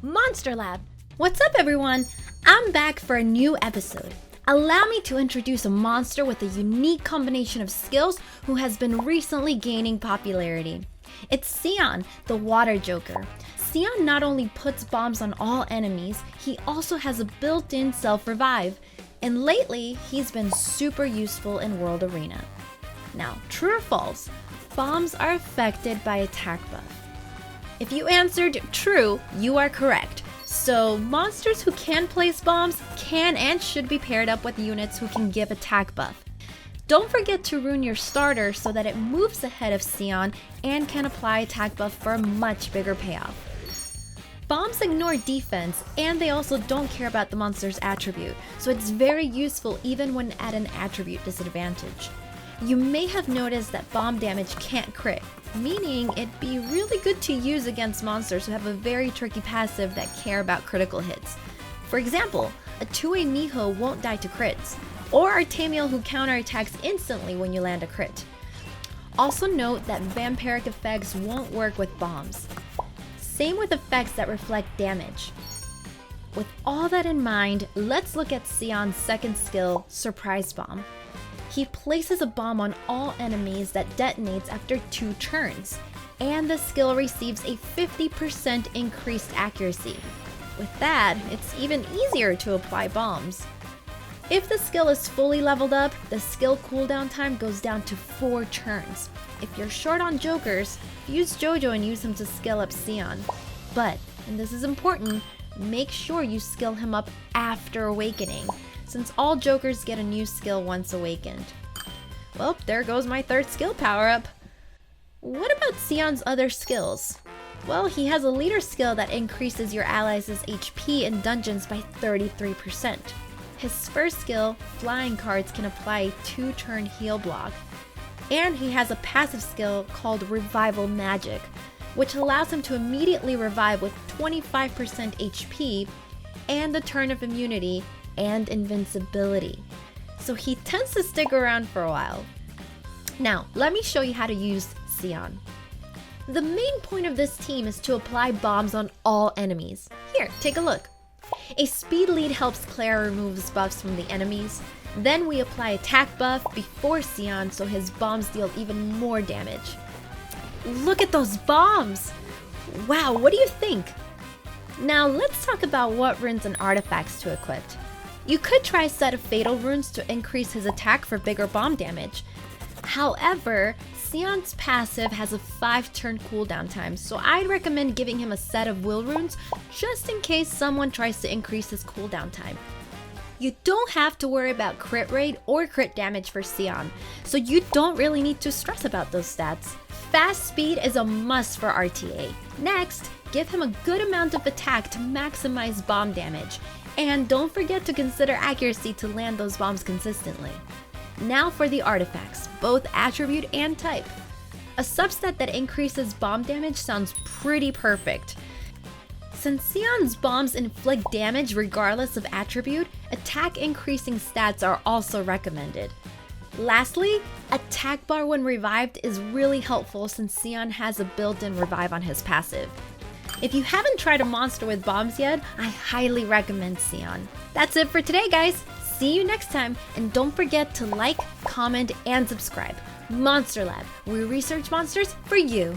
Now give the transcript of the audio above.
Monster Lab! What's up, everyone? I'm back for a new episode. Allow me to introduce a monster with a unique combination of skills who has been recently gaining popularity. It's Sian, the water joker. Sian not only puts bombs on all enemies, he also has a built-in self-revive. And lately, he's been super useful in World Arena. Now, true or false, bombs are affected by attack buff. If you answered true, you are correct. So, monsters who can place bombs can and should be paired up with units who can give attack buff. Don't forget to rune your starter so that it moves ahead of Sian and can apply attack buff for a much bigger payoff. Bombs ignore defense, and they also don't care about the monster's attribute, so it's very useful even when at an attribute disadvantage. You may have noticed that bomb damage can't crit, meaning it'd be really good to use against monsters who have a very tricky passive that care about critical hits. For example, a 2A Miho won't die to crits, or Artemiel who counterattacks instantly when you land a crit. Also note that vampiric effects won't work with bombs. Same with effects that reflect damage. With all that in mind, let's look at Sian's second skill, Surprise Bomb. He places a bomb on all enemies that detonates after 2 turns, and the skill receives a 50% increased accuracy. With that, it's even easier to apply bombs. If the skill is fully leveled up, the skill cooldown time goes down to 4 turns. If you're short on jokers, use Jojo and use him to skill up Sian. But, and this is important, make sure you skill him up after awakening, since all jokers get a new skill once awakened. Well, there goes my third skill power-up. What about Sian's other skills? Well, he has a leader skill that increases your allies' HP in dungeons by 33%. His first skill, Flying Cards, can apply a 2-turn heal block. And he has a passive skill called Revival Magic, which allows him to immediately revive with 25% HP and the turn of immunity and invincibility. So he tends to stick around for a while. Now, let me show you how to use Sian. The main point of this team is to apply bombs on all enemies. Here, take a look. A speed lead helps Claire remove buffs from the enemies. Then we apply attack buff before Sian so his bombs deal even more damage. Look at those bombs! Wow, what do you think? Now let's talk about what runes and artifacts to equip. You could try a set of fatal runes to increase his attack for bigger bomb damage. However, Sian's passive has a 5-turn cooldown time, so I'd recommend giving him a set of will runes just in case someone tries to increase his cooldown time. You don't have to worry about crit rate or crit damage for Sian, so you don't really need to stress about those stats. Fast speed is a must for RTA. Next, give him a good amount of attack to maximize bomb damage, and don't forget to consider accuracy to land those bombs consistently. Now for the artifacts, both attribute and type. A subset that increases bomb damage sounds pretty perfect. Since Sian's bombs inflict damage regardless of attribute, attack increasing stats are also recommended. Lastly, attack bar when revived is really helpful since Sian has a built-in revive on his passive. If you haven't tried a monster with bombs yet, I highly recommend Sian. That's it for today, guys. See you next time, and don't forget to like, comment, and subscribe. Monster Lab, we research monsters for you.